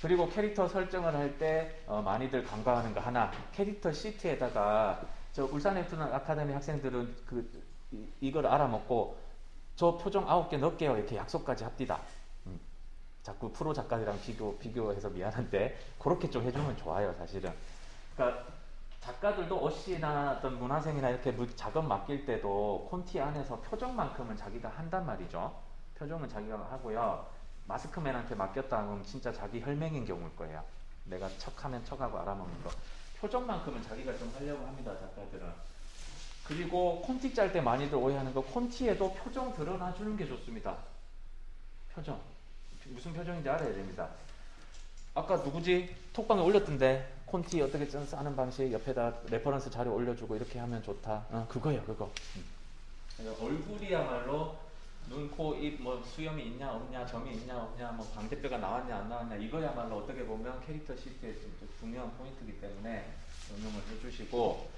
그리고 캐릭터 설정을 할 때 많이들 간과하는 거 하나, 캐릭터 시트에다가 저 울산 웹툰 아카데미 학생들은 이걸 알아먹고 저 표정 9개 넣을게요 이렇게 약속까지 합디다. 자꾸 프로 작가들이랑 비교해서 미안한데 그렇게 좀 해주면 좋아요. 사실은 그러니까 작가들도 어시나 어떤 문화생이나 이렇게 작업 맡길 때도 콘티 안에서 표정만큼은 자기가 한단 말이죠. 표정은 자기가 하고요. 마스크맨한테 맡겼다 하면 진짜 자기 혈맹인 경우일 거예요. 내가 척하면 척하고 알아먹는 거. 표정만큼은 자기가 좀 하려고 합니다. 작가들은. 그리고 콘티 짤 때 많이들 오해하는 거, 콘티에도 표정 드러나주는 게 좋습니다. 표정. 무슨 표정인지 알아야 됩니다. 아까 누구지? 톡방에 올렸던데 콘티 어떻게 짜는 방식 옆에다 레퍼런스 자료 올려주고 이렇게 하면 좋다. 그거예요, 그거. 얼굴이야말로 눈, 코, 입, 뭐 수염이 있냐 없냐, 점이 있냐 없냐, 뭐 광대뼈가 나왔냐 안 나왔냐, 이거야말로 어떻게 보면 캐릭터 시트의 중요한 포인트이기 때문에 응용을 해주시고,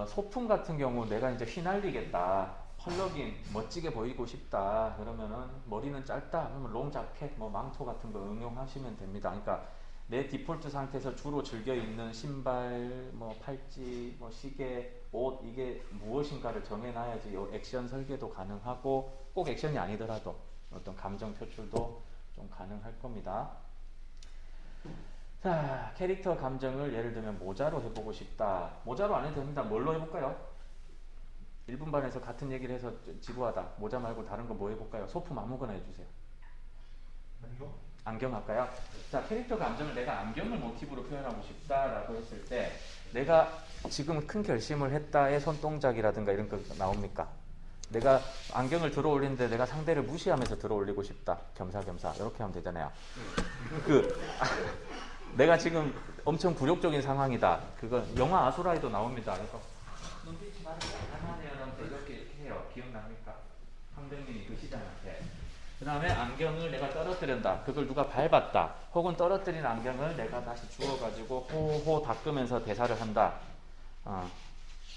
소품 같은 경우 내가 이제 휘날리겠다, 펄럭인 멋지게 보이고 싶다 그러면은 머리는 짧다 그러면 롱 자켓, 뭐 망토 같은 거 응용하시면 됩니다. 그러니까 내 디폴트 상태에서 주로 즐겨 입는 신발, 뭐 팔찌, 뭐 시계, 옷, 이게 무엇인가를 정해놔야지 요 액션 설계도 가능하고, 꼭 액션이 아니더라도 어떤 감정 표출도 좀 가능할 겁니다. 자, 캐릭터 감정을 예를 들면 모자로 해보고 싶다. 모자로 안 해도 됩니다. 뭘로 해볼까요? 1분 반에서 같은 얘기를 해서 지루하다. 모자 말고 다른 거 뭐 해볼까요? 소품 아무거나 해주세요. 안경? 안경 할까요? 자, 캐릭터 감정을 내가 안경을 모티브로 표현하고 싶다라고 했을 때, 내가 지금 큰 결심을 했다의 손동작이라든가 이런 거 나옵니까? 내가 안경을 들어 올리는데 내가 상대를 무시하면서 들어 올리고 싶다. 겸사겸사. 이렇게 하면 되잖아요. 내가 지금 엄청 굴욕적인 상황이다. 그거 영화 아수라에도 나옵니다. 그래서 눈빛이 말을 안하네요. 이렇게 해요. 기억납니까? 황병민이 그 시장한테. 그 다음에 안경을 내가 떨어뜨린다. 그걸 누가 밟았다. 혹은 떨어뜨린 안경을 내가 다시 주워가지고 호호 닦으면서 대사를 한다.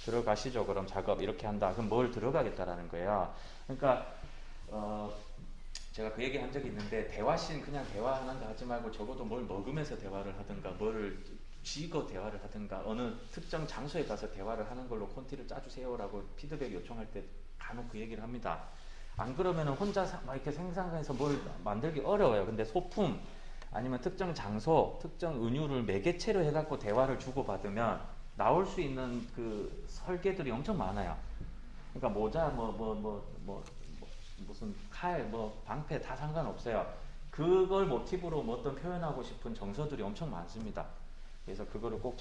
들어가시죠. 그럼 작업 이렇게 한다. 그럼 뭘 들어가겠다라는 거예요. 그러니까 제가 그 얘기 한 적이 있는데, 대화씬 그냥 대화하는 거 하지 말고 적어도 뭘 먹으면서 대화를 하든가, 뭐를 쥐고 대화를 하든가, 어느 특정 장소에 가서 대화를 하는 걸로 콘티를 짜주세요라고 피드백 요청할 때 간혹 그 얘기를 합니다. 안 그러면 혼자 막 이렇게 생산해서 뭘 만들기 어려워요. 근데 소품 아니면 특정 장소, 특정 은유를 매개체로 해갖고 대화를 주고받으면 나올 수 있는 그 설계들이 엄청 많아요. 그러니까 모자, 무슨 칼, 뭐 방패 다 상관없어요. 그걸 모티브로 뭐 어떤 표현하고 싶은 정서들이 엄청 많습니다. 그래서 그거를 꼭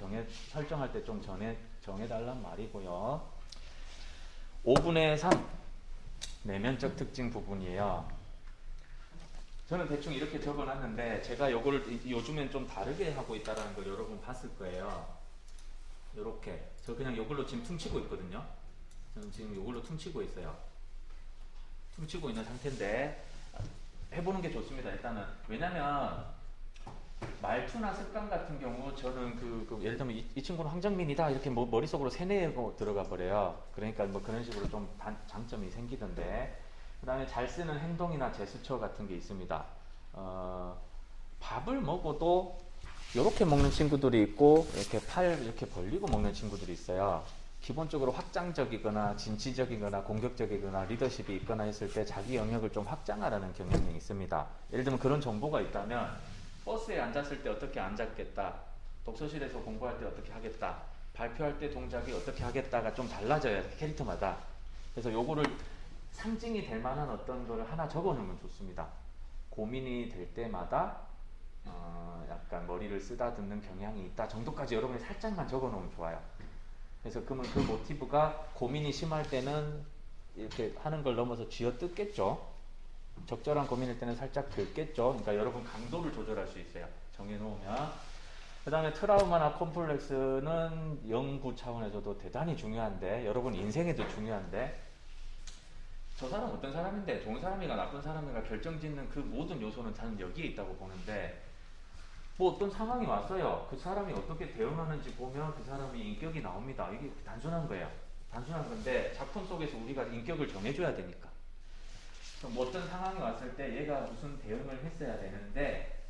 설정할 때 좀 정해달란 말이고요. 5분의 3 내면적 특징 부분이에요. 저는 대충 이렇게 적어놨는데, 제가 요거를 요즘엔 좀 다르게 하고 있다는 걸 여러분 봤을 거예요. 요렇게 저 그냥 요걸로 지금 퉁치고 있거든요. 저는 지금 요걸로 퉁치고 있어요. 퉁치고 있는 상태인데 해보는 게 좋습니다. 일단은 왜냐면 말투나 습관 같은 경우 저는 예를 들면 이 친구는 황정민이다 이렇게 머릿속으로 세뇌고 들어가 버려요. 그러니까 뭐 그런 식으로 좀 장점이 생기던데, 그 다음에 잘 쓰는 행동이나 제스처 같은 게 있습니다. 밥을 먹어도 이렇게 먹는 친구들이 있고, 이렇게 팔 이렇게 벌리고 먹는 친구들이 있어요. 기본적으로 확장적이거나 진취적이거나 공격적이거나 리더십이 있거나 했을 때 자기 영역을 좀 확장하라는 경향이 있습니다. 예를 들면 그런 정보가 있다면, 버스에 앉았을 때 어떻게 앉았겠다, 독서실에서 공부할 때 어떻게 하겠다, 발표할 때 동작이 어떻게 하겠다가 좀 달라져요, 캐릭터마다. 그래서 요거를 상징이 될 만한 어떤 거를 하나 적어 놓으면 좋습니다. 고민이 될 때마다 약간 머리를 쓰다듬는 경향이 있다 정도까지 여러분이 살짝만 적어 놓으면 좋아요. 그래서 그러면 그 모티브가 고민이 심할 때는 이렇게 하는 걸 넘어서 쥐어뜯겠죠. 적절한 고민일 때는 살짝 긁겠죠. 그러니까 여러분 강도를 조절할 수 있어요. 정해놓으면. 그 다음에 트라우마나 콤플렉스는 연구 차원에서도 대단히 중요한데, 여러분 인생에도 중요한데, 저 사람 어떤 사람인데 좋은 사람이가 나쁜 사람이가 결정짓는 그 모든 요소는 저는 여기에 있다고 보는데, 뭐 어떤 상황이 왔어요. 그 사람이 어떻게 대응하는지 보면 그 사람이 인격이 나옵니다. 이게 단순한 거예요. 단순한 건데 작품 속에서 우리가 인격을 정해줘야 되니까. 뭐 어떤 상황이 왔을 때 얘가 무슨 대응을 했어야 되는데,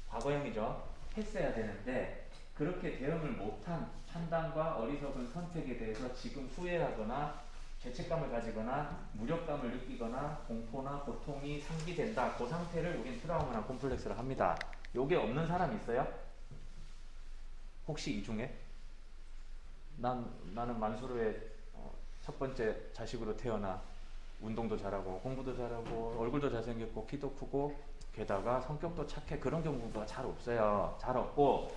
과거형이죠. 했어야 되는데 그렇게 대응을 못한 판단과 어리석은 선택에 대해서 지금 후회하거나 죄책감을 가지거나 무력감을 느끼거나 공포나 고통이 상기된다. 그 상태를 우린 트라우마나 콤플렉스를 합니다. 요게 없는 사람 있어요? 혹시 이 중에? 나는 만수르의 첫 번째 자식으로 태어나 운동도 잘하고 공부도 잘하고 얼굴도 잘생겼고 키도 크고 게다가 성격도 착해, 그런 경우가 잘 없어요. 잘 없고,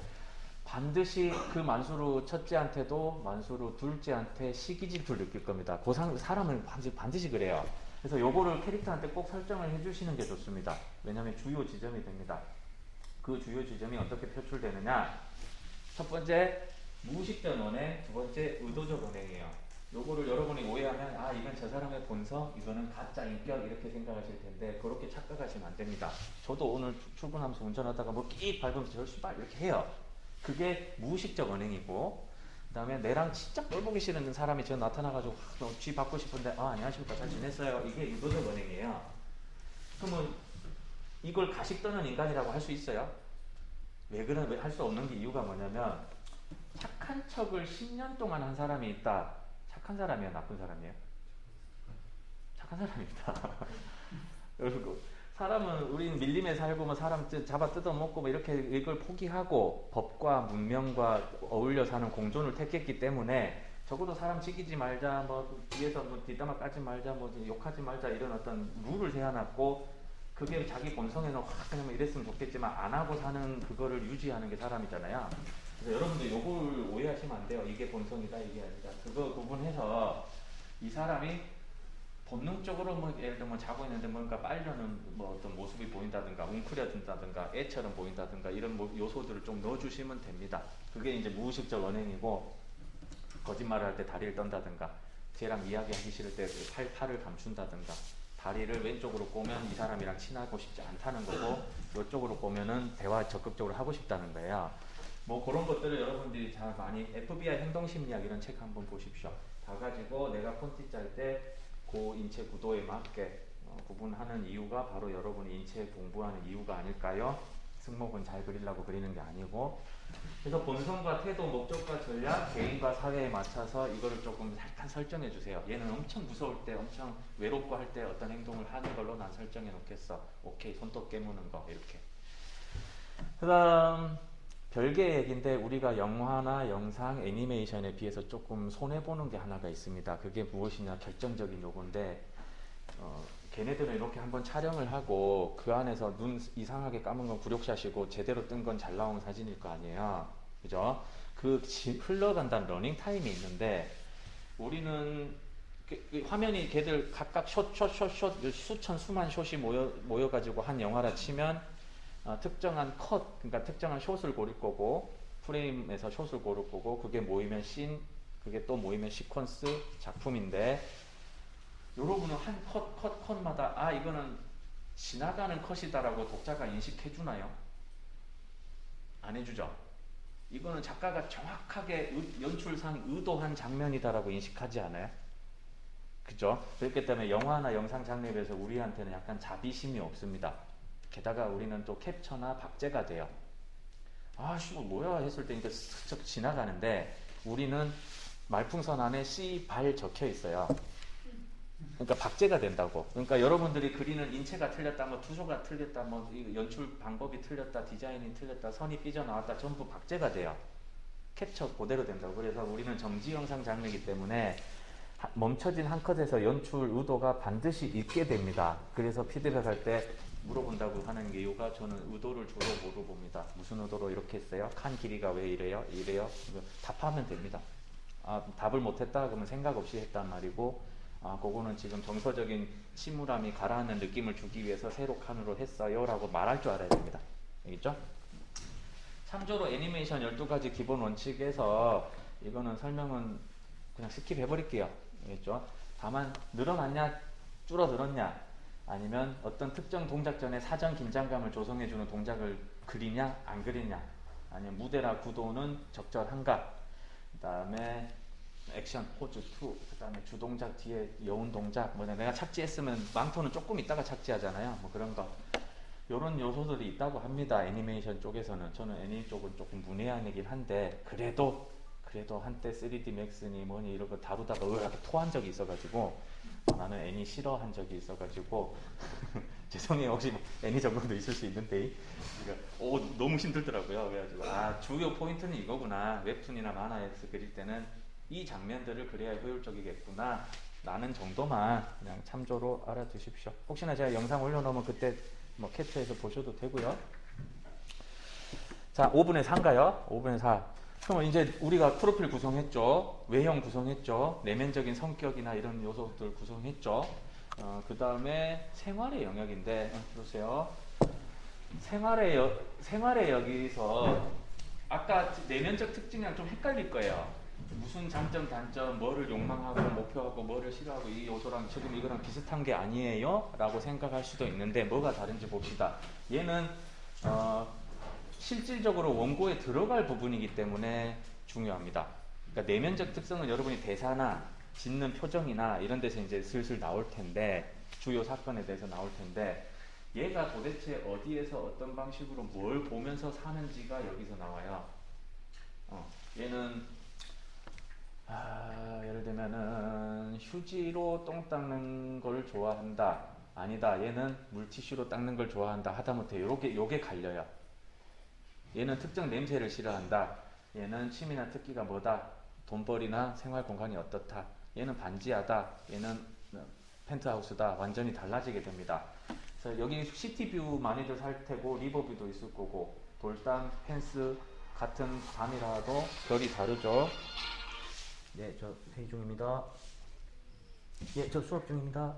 반드시 그 만수르 첫째한테도 만수르 둘째한테 시기질투를 느낄 겁니다. 그 사람은 반드시 그래요. 그래서 요거를 캐릭터한테 꼭 설정을 해주시는 게 좋습니다. 왜냐하면 주요 지점이 됩니다. 그 주요 지점이 어떻게 표출되느냐, 첫 번째 무의식적 언행, 두 번째 의도적 언행이에요. 요거를 여러분이 오해하면 아 이건 저 사람의 본성, 이거는 가짜 인격 이렇게 생각하실 텐데 그렇게 착각하시면 안 됩니다. 저도 오늘 출근하면서 운전하다가 뭐 끼 밟으면서 저 씨발 이렇게 해요. 그게 무의식적 언행이고, 그 다음에 내랑 진짜 꼴 보기 싫은 사람이 저 나타나가지고 쥐 받고 싶은데 아 안녕하십니까 잘 지냈어요, 이게 의도적 언행이에요. 그러면 이걸 가식 떠는 인간이라고 할 수 있어요? 왜 할 수 없는 게 이유가 뭐냐면 착한 척을 10년 동안 한 사람이 있다. 착한 사람이에요, 나쁜 사람이에요? 착한 사람입니다. 그리고 사람은 우리는 밀림에 살고 뭐 사람 잡아 뜯어먹고 뭐 이렇게 이걸 포기하고 법과 문명과 어울려 사는 공존을 택했기 때문에 적어도 사람 지키지 말자, 뭐 뒤에서 뭐 뒷담화 까지 말자, 뭐 욕하지 말자 이런 어떤 룰을 세워놨고, 그게 자기 본성에는 확 그냥 이랬으면 좋겠지만 안 하고 사는 그거를 유지하는 게 사람이잖아요. 그래서 여러분들 요걸 오해하시면 안 돼요. 이게 본성이다, 이게 아니다. 그거 구분해서 이 사람이 본능적으로 뭐 예를 들면 자고 있는데 뭔가 빨려는 뭐 어떤 모습이 보인다든가 웅크려든다든가 애처럼 보인다든가 이런 요소들을 좀 넣어주시면 됩니다. 그게 이제 무의식적 언행이고, 거짓말을 할 때 다리를 떤다든가 쟤랑 이야기하기 싫을 때 팔을 감춘다든가 다리를 왼쪽으로 꼬면 이 사람이랑 친하고 싶지 않다는 거고, 이쪽으로 꼬면은 대화 적극적으로 하고 싶다는 거예요. 뭐 그런 것들을 여러분들이 잘 많이 FBI 행동심리학 이런 책 한번 보십시오. 다 가지고 내가 폰트 짤 때 그 인체 구도에 맞게 구분하는 이유가 바로 여러분이 인체 공부하는 이유가 아닐까요? 승모근 잘 그리려고 그리는 게 아니고. 그래서 본성과 태도, 목적과 전략, 개인과 사회에 맞춰서 이거를 조금 약간 설정해 주세요. 얘는 엄청 무서울 때, 엄청 외롭고 할 때 어떤 행동을 하는 걸로 난 설정해 놓겠어. 오케이, 손톱 깨무는 거 이렇게. 그 다음 별개의 얘기인데, 우리가 영화나 영상, 애니메이션에 비해서 조금 손해보는 게 하나가 있습니다. 그게 무엇이냐, 결정적인 요건데, 걔네들은 이렇게 한번 촬영을 하고 그 안에서 눈 이상하게 감은 건 굴욕샷이고 제대로 뜬 건 잘 나온 사진일 거 아니에요. 그죠? 그 흘러간다는 러닝 타임이 있는데, 우리는 그 화면이 걔들 각각 숏 수천 수만 숏이 모여가지고 한 영화라 치면 특정한 컷, 그러니까 특정한 숏을 고를 거고, 프레임에서 숏을 고를 거고, 그게 모이면 씬, 그게 또 모이면 시퀀스 작품인데, 여러분은 한 컷마다 아 이거는 지나가는 컷이다라고 독자가 인식해 주나요? 안 해주죠. 이거는 작가가 정확하게 연출상 의도한 장면이다라고 인식하지 않아요? 그죠? 그렇기 때문에 영화나 영상 장르에 비해서 우리한테는 약간 자비심이 없습니다. 게다가 우리는 또 캡처나 박제가 돼요. 아씨 뭐야 했을 때 이제 스쳐 지나가는데, 우리는 말풍선 안에 C 발 적혀 있어요. 그러니까 박제가 된다고. 그러니까 여러분들이 그리는 인체가 틀렸다, 뭐 투소가 틀렸다, 뭐 연출 방법이 틀렸다, 디자인이 틀렸다, 선이 삐져나왔다, 전부 박제가 돼요. 캡처 그대로 된다고. 그래서 우리는 정지 영상 장르이기 때문에 멈춰진 한 컷에서 연출 의도가 반드시 있게 됩니다. 그래서 피드백할 때 물어본다고 하는 이유가, 저는 의도를 주로 물어봅니다. 무슨 의도로 이렇게 했어요? 칸 길이가 왜 이래요? 이래요? 답하면 됩니다. 아, 답을 못했다 그러면 생각 없이 했단 말이고, 아, 그거는 지금 정서적인 침울함이 가라앉는 느낌을 주기 위해서 세로 칸으로 했어요 라고 말할 줄 알아야 됩니다. 알겠죠? 참조로 애니메이션 12가지 기본 원칙에서 이거는 설명은 그냥 스킵 해버릴게요. 알겠죠? 다만 늘어났냐 줄어들었냐, 아니면 어떤 특정 동작 전에 사전 긴장감을 조성해주는 동작을 그리냐 안 그리냐, 아니면 무대나 구도는 적절한가, 그 다음에 액션, 포즈 2, 그 다음에 주동작 뒤에 여운 동작, 뭐 내가 착지했으면 망토는 조금 있다가 착지하잖아요. 뭐 그런 거. 요런 요소들이 있다고 합니다. 애니메이션 쪽에서는. 저는 애니 쪽은 조금 문외한이긴 한데, 그래도 한때 3D 맥스니 뭐니 이런 거 다루다가 이렇게 토한 적이 있어가지고, 나는 애니 싫어한 적이 있어가지고 죄송해요. 혹시 뭐 애니 전공도 있을 수 있는데, 그러니까, 너무 힘들더라고요. 그래가지고 주요 포인트는 이거구나, 웹툰이나 만화에서 그릴 때는 이 장면들을 그래야 효율적이겠구나 라는 정도만 그냥 참조로 알아두십시오. 혹시나 제가 영상 올려놓으면 그때 뭐 캡처해서 보셔도 되고요. 자, 5분의 4인가요? 5분의 4. 그러면 이제 우리가 프로필 구성했죠. 외형 구성했죠. 내면적인 성격이나 이런 요소들 구성했죠. 그 다음에 생활의 영역인데, 보세요. 생활의 여기서 아까 내면적 특징이랑 좀 헷갈릴 거예요. 무슨 장점, 단점, 뭐를 욕망하고 목표하고 뭐를 싫어하고 이 요소랑 지금 이거랑 비슷한 게 아니에요? 라고 생각할 수도 있는데 뭐가 다른지 봅시다. 얘는 실질적으로 원고에 들어갈 부분이기 때문에 중요합니다. 그러니까 내면적 특성은 여러분이 대사나 짓는 표정이나 이런 데서 이제 슬슬 나올 텐데 주요 사건에 대해서 나올 텐데 얘가 도대체 어디에서 어떤 방식으로 뭘 보면서 사는지가 여기서 나와요. 얘는 예를 들면은 휴지로 똥 닦는 걸 좋아한다. 아니다. 얘는 물티슈로 닦는 걸 좋아한다. 하다못해 요게 갈려요. 얘는 특정 냄새를 싫어한다. 얘는 취미나 특기가 뭐다. 돈벌이나 생활 공간이 어떻다. 얘는 반지하다. 얘는 펜트하우스다. 완전히 달라지게 됩니다. 그래서 여기 시티뷰 많이들 살 테고 리버뷰도 있을 거고 돌담, 펜스 같은 밤이라도 결이 다르죠. 네, 저 회의 중입니다. 예, 저 수업 중입니다.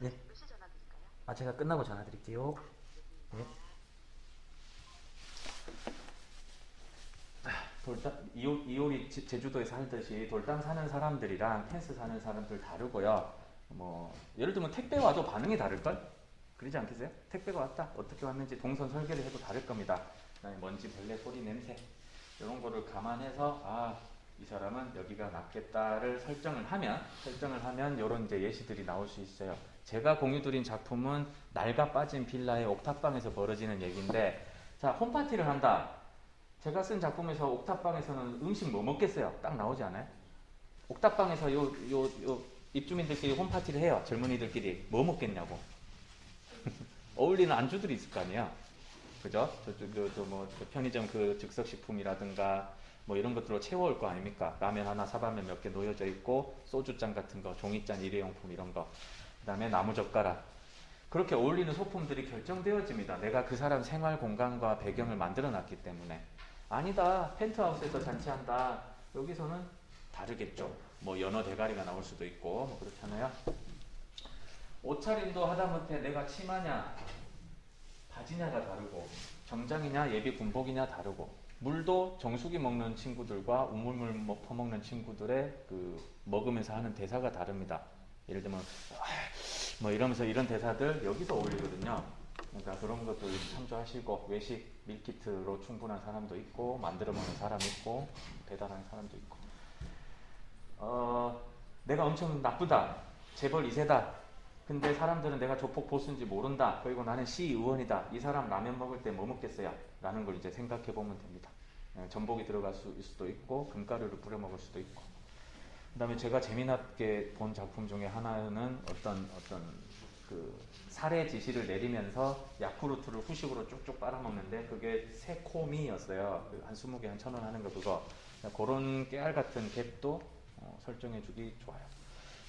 네. 몇 시 전화 드릴까요? 제가 끝나고 전화 드릴게요. 네. 이올이 제주도에 살듯이 돌담 사는 사람들이랑 펜스 사는 사람들 다르고요. 뭐 예를 들면 택배 와도 반응이 다를걸? 그러지 않겠어요? 택배가 왔다. 어떻게 왔는지 동선 설계를 해도 다를 겁니다. 그다음에 먼지, 벌레, 소리, 냄새 이런 거를 감안해서 이 사람은 여기가 낫겠다를 설정을 하면 이런 이제 예시들이 나올 수 있어요. 제가 공유드린 작품은 낡아 빠진 빌라의 옥탑방에서 벌어지는 얘기인데, 자, 홈파티를 한다. 제가 쓴 작품에서 옥탑방에서는 음식 뭐 먹겠어요? 딱 나오지 않아요? 옥탑방에서 요 입주민들끼리 홈파티를 해요. 젊은이들끼리 뭐 먹겠냐고. 어울리는 안주들이 있을 거 아니에요. 그죠? 뭐 편의점 그 즉석식품이라든가 뭐 이런 것들로 채워올 거 아닙니까? 라면 하나, 사발면 몇 개 놓여져 있고 소주잔 같은 거, 종이잔, 일회용품 이런 거, 그 다음에 나무젓가락. 그렇게 어울리는 소품들이 결정되어집니다. 내가 그 사람 생활 공간과 배경을 만들어 놨기 때문에. 아니다, 펜트하우스에서 잔치한다. 여기서는 다르겠죠. 뭐 연어 대가리가 나올 수도 있고 뭐 그렇잖아요. 옷차림도 하다못해 내가 치마냐 바지냐가 다르고 정장이냐 예비 군복이냐 다르고, 물도 정수기 먹는 친구들과 우물물 퍼먹는 친구들의 그 먹으면서 하는 대사가 다릅니다. 예를 들면 뭐 이러면서 이런 대사들 여기서 어울리거든요. 그러니까 그런 것도 참조하시고, 외식 밀키트로 충분한 사람도 있고 만들어 먹는 사람 있고 배달하는 사람도 있고, 내가 엄청 나쁘다, 재벌 2세다, 근데 사람들은 내가 조폭 보수인지 모른다. 그리고 나는 시의원이다. 이 사람 라면 먹을 때 뭐 먹겠어요? 라는 걸 이제 생각해 보면 됩니다. 전복이 들어갈 수도 있고 금가루를 뿌려 먹을 수도 있고. 그다음에 제가 재미나게 본 작품 중에 하나는 어떤 그 살해 지시를 내리면서 야쿠르트를 후식으로 쭉쭉 빨아먹는데 그게 새코미였어요. 한 20개 한 1,000원 하는 거 그거. 그런 깨알 같은 갭도 설정해주기 좋아요.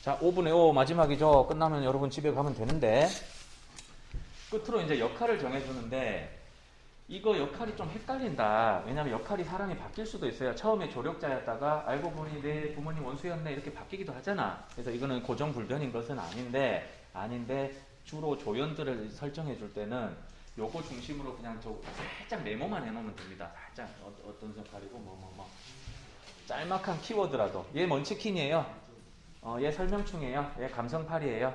자, 5분의 5 마지막이죠. 끝나면 여러분 집에 가면 되는데, 끝으로 이제 역할을 정해주는데 이거 역할이 좀 헷갈린다. 왜냐하면 역할이 사람이 바뀔 수도 있어요. 처음에 조력자였다가 알고 보니 내 부모님 원수였네 이렇게 바뀌기도 하잖아. 그래서 이거는 고정불변인 것은 아닌데 주로 조연들을 설정해 줄 때는 요거 중심으로 그냥 살짝 메모만 해놓으면 됩니다. 살짝 어떤 역할이고 뭐 짤막한 키워드라도. 얘 먼치킨이에요. 얘 설명충이에요. 얘 감성팔이에요.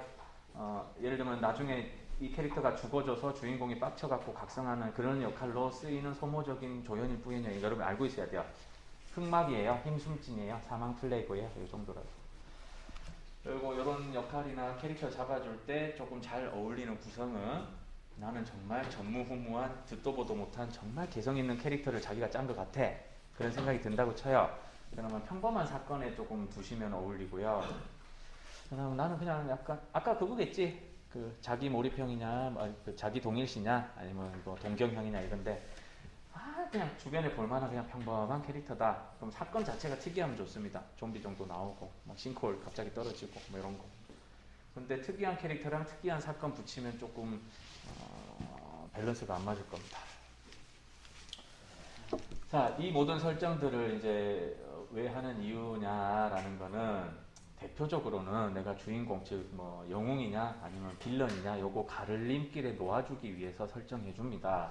예를 들면 나중에 이 캐릭터가 죽어져서 주인공이 빡쳐갖고 각성하는 그런 역할로 쓰이는 소모적인 조연일 뿐이에요. 여러분 알고 있어야 돼요. 흑막이에요. 힘숨진이에요. 사망 플레이고예요. 이 정도라도. 그리고 이런 역할이나 캐릭터 잡아줄 때 조금 잘 어울리는 구성은, 나는 정말 전무후무한 듣도 보도 못한 정말 개성 있는 캐릭터를 자기가 짠 것 같아. 그런 생각이 든다고 쳐요. 그러면 평범한 사건에 조금 두시면 어울리고요. 그다음 나는 그냥 약간 아까 그거겠지. 그 자기 몰입형이냐, 그 자기 동일시냐, 아니면 뭐 동경형이냐 이런데, 그냥 주변에 볼만한 그냥 평범한 캐릭터다. 그럼 사건 자체가 특이하면 좋습니다. 좀비 정도 나오고, 뭐 싱크홀 갑자기 떨어지고, 뭐 이런 거. 근데 특이한 캐릭터랑 특이한 사건 붙이면 조금 밸런스가 안 맞을 겁니다. 자, 이 모든 설정들을 이제 왜 하는 이유냐라는 거는, 대표적으로는 내가 주인공, 즉 뭐 영웅이냐 아니면 빌런이냐 요거 가를림길에 놓아주기 위해서 설정해 줍니다.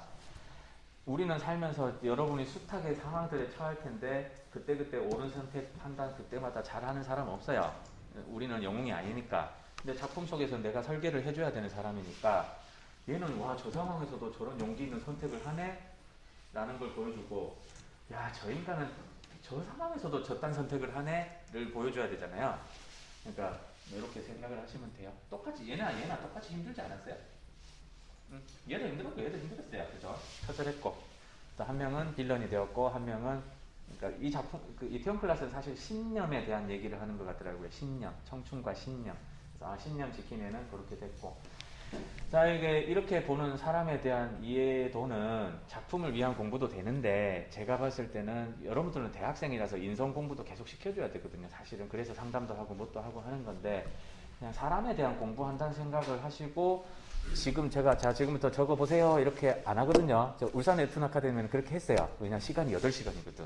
우리는 살면서 여러분이 숱하게 상황들에 처할 텐데 그때그때 옳은 선택, 판단 그때마다 잘하는 사람 없어요. 우리는 영웅이 아니니까. 근데 작품 속에서 내가 설계를 해줘야 되는 사람이니까 얘는 와, 저 상황에서도 저런 용기 있는 선택을 하네? 라는 걸 보여주고, 야, 저 인간은 저 상황에서도 저딴 선택을 하네?를 보여줘야 되잖아요. 그러니까 이렇게 생각을 하시면 돼요. 똑같이 얘나 똑같이 힘들지 않았어요? 얘도 힘들었고 얘도 힘들었어요. 그죠? 처절했고. 또 한 명은 빌런이 되었고 한 명은, 그러니까 이 작품, 그 이태원 클라스는 사실 신념에 대한 얘기를 하는 것 같더라고요. 신념, 청춘과 신념. 그래서 신념 지키면은 그렇게 됐고. 자, 이게 이렇게 보는 사람에 대한 이해도는 작품을 위한 공부도 되는데, 제가 봤을 때는 여러분들은 대학생이라서 인성 공부도 계속 시켜줘야 되거든요. 사실은 그래서 상담도 하고 뭣도 하고 하는 건데, 그냥 사람에 대한 공부한다는 생각을 하시고, 지금 제가 자 지금부터 적어보세요 이렇게 안 하거든요. 저 울산 웹툰 아카데미는 그렇게 했어요. 왜냐면 시간이 8시간이거든.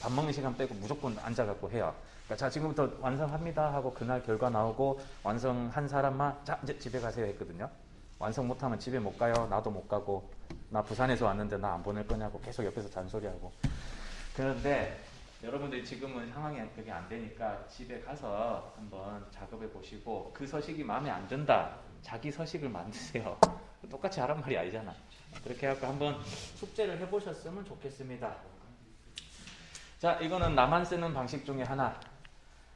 밥 먹는 시간 빼고 무조건 앉아갖고 해요. 그러니까 자 지금부터 완성합니다 하고 그날 결과 나오고 완성한 사람만 자 이제 집에 가세요 했거든요. 완성 못하면 집에 못 가요. 나도 못 가고, 나 부산에서 왔는데 나 안 보낼 거냐고 계속 옆에서 잔소리하고. 그런데 여러분들이 지금은 상황이 그게 안 되니까 집에 가서 한번 작업해 보시고, 그 서식이 마음에 안 든다, 자기 서식을 만드세요. 똑같이 하란 말이 아니잖아. 그렇게 해갖고 한번 숙제를 해보셨으면 좋겠습니다. 자, 이거는 나만 쓰는 방식 중에 하나.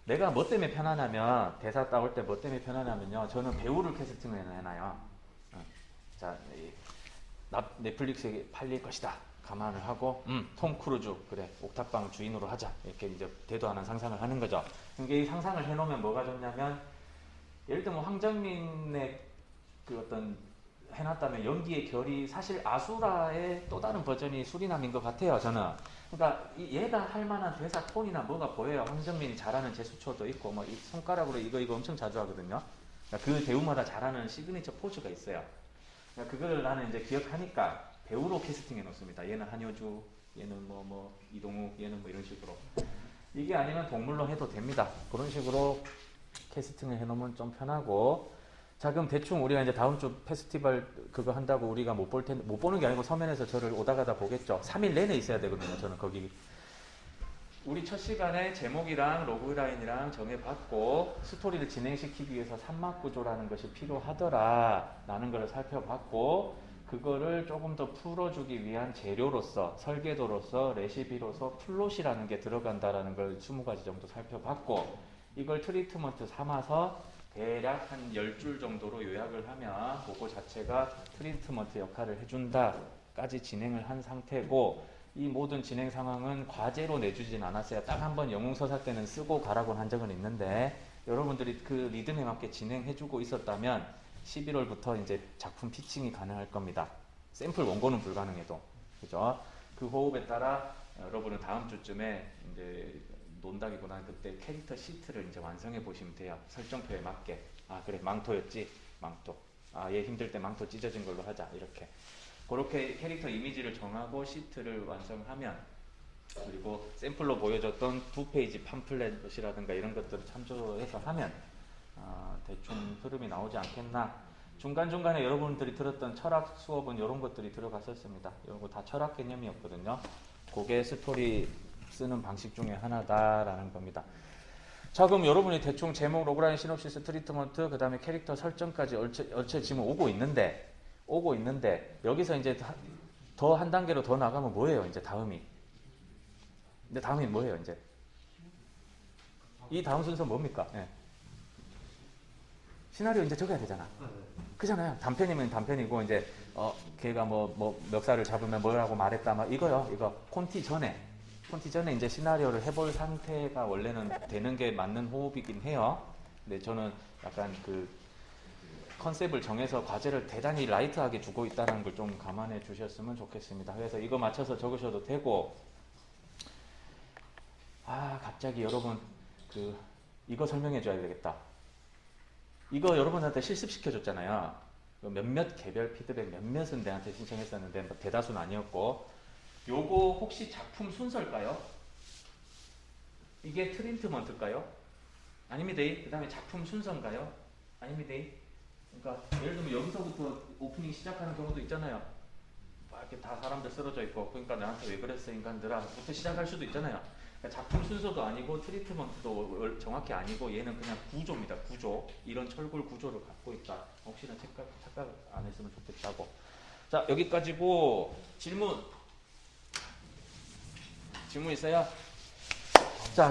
내가 뭐 때문에 편하냐면, 대사 따올 때 뭐 때문에 편하냐면요, 저는 배우를 캐스팅을 해놔요. 자, 넷플릭스에 팔릴 것이다 감안을 하고, 톰 크루즈, 그래, 옥탑방 주인으로 하자, 이렇게 이제 대도 않은 상상을 하는 거죠. 이게 이 상상을 해놓으면 뭐가 좋냐면, 예를 들면 황정민의 그 어떤 해놨다면 연기의 결이 사실 아수라의 또 다른 버전이 수리남인 것 같아요, 저는. 그러니까 얘가 할 만한 대사 톤이나 뭐가 보여요. 황정민이 잘하는 제스처도 있고, 뭐 손가락으로 이거 엄청 자주 하거든요. 그러니까 그 배우마다 잘하는 시그니처 포즈가 있어요. 그러니까 그걸 나는 이제 기억하니까 배우로 캐스팅해 놓습니다. 얘는 한효주, 얘는 뭐 이동욱, 얘는 뭐 이런 식으로. 이게 아니면 동물로 해도 됩니다. 그런 식으로 캐스팅을 해놓으면 좀 편하고. 자, 그럼 대충 우리가 이제 다음 주 페스티벌 그거 한다고 우리가 못 볼 텐데, 못 보는 게 아니고 서면에서 저를 오다 가다 보겠죠. 3일 내내 있어야 되거든요. 저는 거기. 우리 첫 시간에 제목이랑 로그라인이랑 정해봤고, 스토리를 진행시키기 위해서 산막 구조라는 것이 필요하더라 라는 것을 살펴봤고, 그거를 조금 더 풀어주기 위한 재료로서, 설계도로서, 레시피로서 플롯이라는 게 들어간다라는 걸 20가지 정도 살펴봤고, 이걸 트리트먼트 삼아서 대략 한 10줄 정도로 요약을 하면 그거 자체가 트리트먼트 역할을 해준다까지 진행을 한 상태고, 이 모든 진행 상황은 과제로 내주진 않았어요. 딱 한 번 영웅서사 때는 쓰고 가라고 한 적은 있는데, 여러분들이 그 리듬에 맞게 진행해주고 있었다면 11월부터 이제 작품 피칭이 가능할 겁니다. 샘플 원고는 불가능해도. 그죠? 그 호흡에 따라 여러분은 다음 주쯤에 이제 논다기보다는 그때 캐릭터 시트를 이제 완성해 보시면 돼요. 설정표에 맞게. 아, 그래, 망토였지? 망토. 아, 얘 힘들 때 망토 찢어진 걸로 하자. 이렇게. 그렇게 캐릭터 이미지를 정하고 시트를 완성하면, 그리고 샘플로 보여줬던 2페이지 팜플렛이라든가 이런 것들을 참조해서 하면 대충 흐름이 나오지 않겠나. 중간중간에 여러분들이 들었던 철학 수업은 이런 것들이 들어갔었습니다. 이런 거 다 철학 개념이었거든요. 그게 스토리 쓰는 방식 중에 하나다라는 겁니다. 자, 그럼 여러분이 대충 제목, 로그라인, 시놉시스, 트리트먼트, 그 다음에 캐릭터 설정까지 얼추 지금 오고 있는데 여기서 이제 더 한 단계로 더 나가면 뭐예요? 이제 다음이. 근데 다음이 뭐예요? 이제 이 다음 순서 뭡니까? 네. 시나리오 이제 적어야 되잖아. 그잖아요. 단편이면 단편이고, 이제 걔가 뭐 멱살을 잡으면 뭐라고 말했다, 막 이거요. 이거 콘티 전에 이제 시나리오를 해볼 상태가 원래는 되는 게 맞는 호흡이긴 해요. 근데 저는 약간 그 컨셉을 정해서 과제를 대단히 라이트하게 주고 있다는 걸 좀 감안해 주셨으면 좋겠습니다. 그래서 이거 맞춰서 적으셔도 되고, 갑자기 여러분 이거 설명해 줘야 되겠다. 이거 여러분한테 실습시켜 줬잖아요. 몇몇 개별 피드백 몇몇은 내한테 신청했었는데 뭐 대다수는 아니었고, 요거 혹시 작품 순서일까요? 이게 트리트먼트일까요? 아닙니다. 그 다음에 작품 순서인가요? 아닙니다. 그러니까 예를 들면 여기서부터 오프닝 시작하는 경우도 있잖아요. 이렇게 다 사람들 쓰러져 있고 그러니까 나한테 왜 그랬어 인간들아 부터 시작할 수도 있잖아요. 그러니까 작품 순서도 아니고 트리트먼트도 정확히 아니고 얘는 그냥 구조입니다. 구조. 이런 철골 구조를 갖고 있다. 혹시나 착각 안 했으면 좋겠다고. 자 여기까지고 질문 있어요? 자